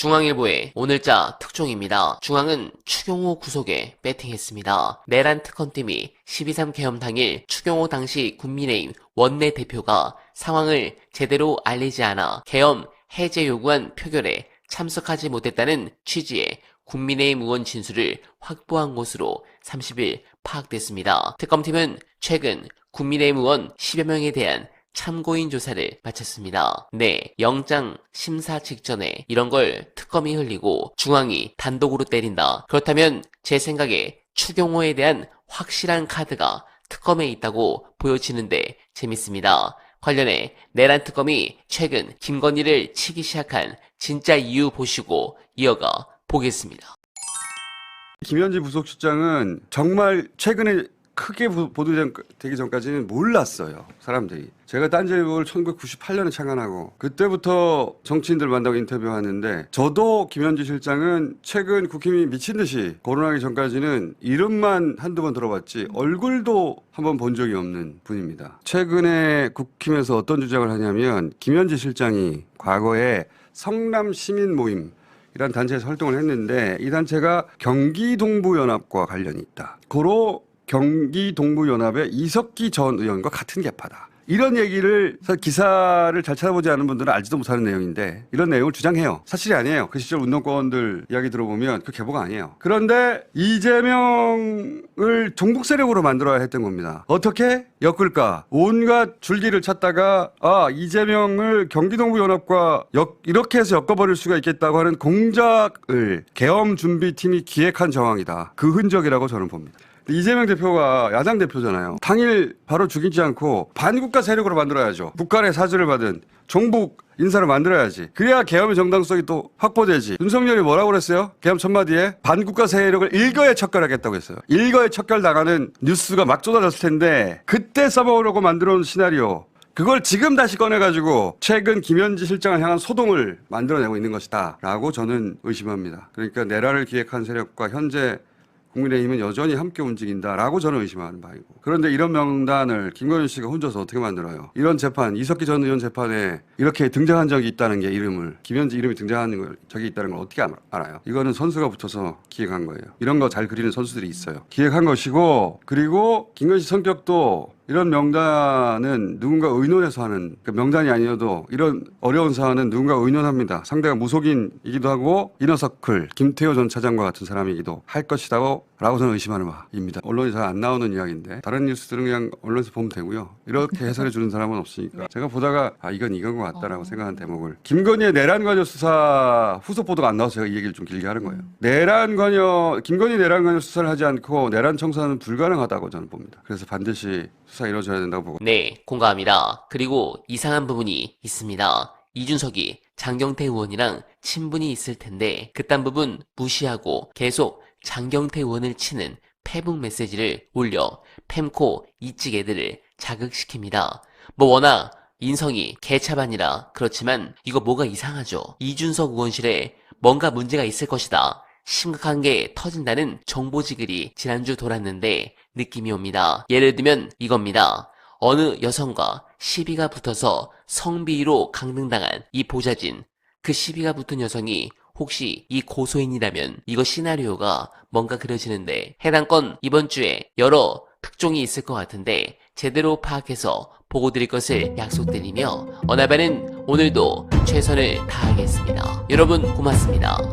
중앙일보의 오늘자 특종입니다. 중앙은 추경호 구속에 배팅했습니다. 내란 특검팀이 12.3 개헌 당일 추경호 당시 국민의힘 원내대표가 상황을 제대로 알리지 않아 계엄 해제 요구안 표결에 참석하지 못했다는 취지의 국민의힘 의원 진술을 확보한 것으로 30일 파악됐습니다. 특검팀은 최근 국민의힘 의원 10여 명에 대한 참고인 조사를 마쳤습니다. 네, 영장 심사 직전에 이런 걸 특검이 흘리고 중앙이 단독으로 때린다. 그렇다면 제 생각에 추경호에 대한 확실한 카드가 특검에 있다고 보여지는데 재밌습니다. 관련해 내란 특검이 최근 김건희를 치기 시작한 진짜 이유 보시고 이어가 보겠습니다. 김현지 부속실장은 정말 최근에 크게 보도되기 전까지는 몰랐어요, 사람들이. 제가 딴지일보를 1998년에 창간하고 그때부터 정치인들 만나고 인터뷰하는데 저도 김현지 실장은 최근 국힘이 미친 듯이 거론하기 전까지는 이름만 한두 번 들어봤지 얼굴도 한번 본 적이 없는 분입니다. 최근에 국힘에서 어떤 주장을 하냐면 김현지 실장이 과거에 성남 시민 모임 이란 단체에서 활동을 했는데 이 단체가 경기동부연합과 관련이 있다. 고로 경기동부연합의 이석기 전 의원과 같은 계파다. 이런 얘기를 기사를 잘 찾아보지 않은 분들은 알지도 못하는 내용인데 이런 내용을 주장해요. 사실이 아니에요. 그 시절 운동권들 이야기 들어보면 그 계보가 아니에요. 그런데 이재명을 종북 세력으로 만들어야 했던 겁니다. 어떻게 엮을까? 온갖 줄기를 찾다가 이재명을 경기동부연합과 이렇게 해서 엮어버릴 수가 있겠다고 하는 공작을 계엄 준비팀이 기획한 정황이다. 그 흔적이라고 저는 봅니다. 이재명 대표가 야당 대표잖아요. 당일 바로 죽이지 않고 반국가 세력으로 만들어야죠. 북한의 사주를 받은 종북 인사를 만들어야지. 그래야 계엄의 정당성이 또 확보되지. 윤석열이 뭐라고 그랬어요? 계엄 첫마디에 반국가 세력을 일거에 척결하겠다고 했어요. 일거에 척결 나가는 뉴스가 막 쏟아졌을 텐데 그때 써먹으려고 만들어놓은 시나리오. 그걸 지금 다시 꺼내가지고 최근 김현지 실장을 향한 소동을 만들어내고 있는 것이다 라고 저는 의심합니다. 그러니까 내란을 기획한 세력과 현재 국민의힘은 여전히 함께 움직인다라고 저는 의심하는 바이고. 그런데 이런 명단을 김건희 씨가 혼자서 어떻게 만들어요? 이런 재판, 이석기 전 의원 재판에 이렇게 등장한 적이 있다는 게 이름을, 김현지 이름이 등장한 적이 있다는 걸 어떻게 알아요? 이거는 선수가 붙어서 기획한 거예요. 이런 거 잘 그리는 선수들이 있어요. 기획한 것이고, 그리고 김건희 씨 성격도 이런 명단은 누군가 의논해서 하는, 명단이 아니어도 이런 어려운 사안은 누군가 의논합니다. 상대가 무속인이기도 하고 이너서클, 김태호 전 차장과 같은 사람이기도 할 것이라고 저는 의심하는 바입니다. 언론이 잘 안 나오는 이야기인데 다른 뉴스들은 그냥 언론에서 보면 되고요. 이렇게 해설해 주는 사람은 없으니까 제가 보다가 이건 것 같다라고 생각한 대목을 김건희의 내란 관여 수사 후속 보도가 안 나와서 제가 이 얘기를 좀 길게 하는 거예요. 김건희 내란 관여 수사를 하지 않고 내란 청산은 불가능하다고 저는 봅니다. 그래서 반드시 수사 이루어져야 된다고 보고. 네, 공감합니다. 그리고 이상한 부분이 있습니다. 이준석이 장경태 의원이랑 친분이 있을 텐데 그딴 부분 무시하고 계속 장경태 의원을 치는 페북 메시지를 올려 팸코 이찍 애들을 자극시킵니다. 워낙 인성이 개차반이라 그렇지만 이거 뭐가 이상하죠. 이준석 의원실에 뭔가 문제가 있을 것이다. 심각한 게 터진다는 정보지글이 지난주 돌았는데 느낌이 옵니다. 예를 들면 이겁니다. 어느 여성과 시비가 붙어서 성비위로 강등당한 이 보좌진, 그 시비가 붙은 여성이 혹시 이 고소인이라면 이거 시나리오가 뭔가 그려지는데 해당 건 이번 주에 여러 특종이 있을 것 같은데 제대로 파악해서 보고 드릴 것을 약속드리며 어나바는 오늘도 최선을 다하겠습니다. 여러분 고맙습니다.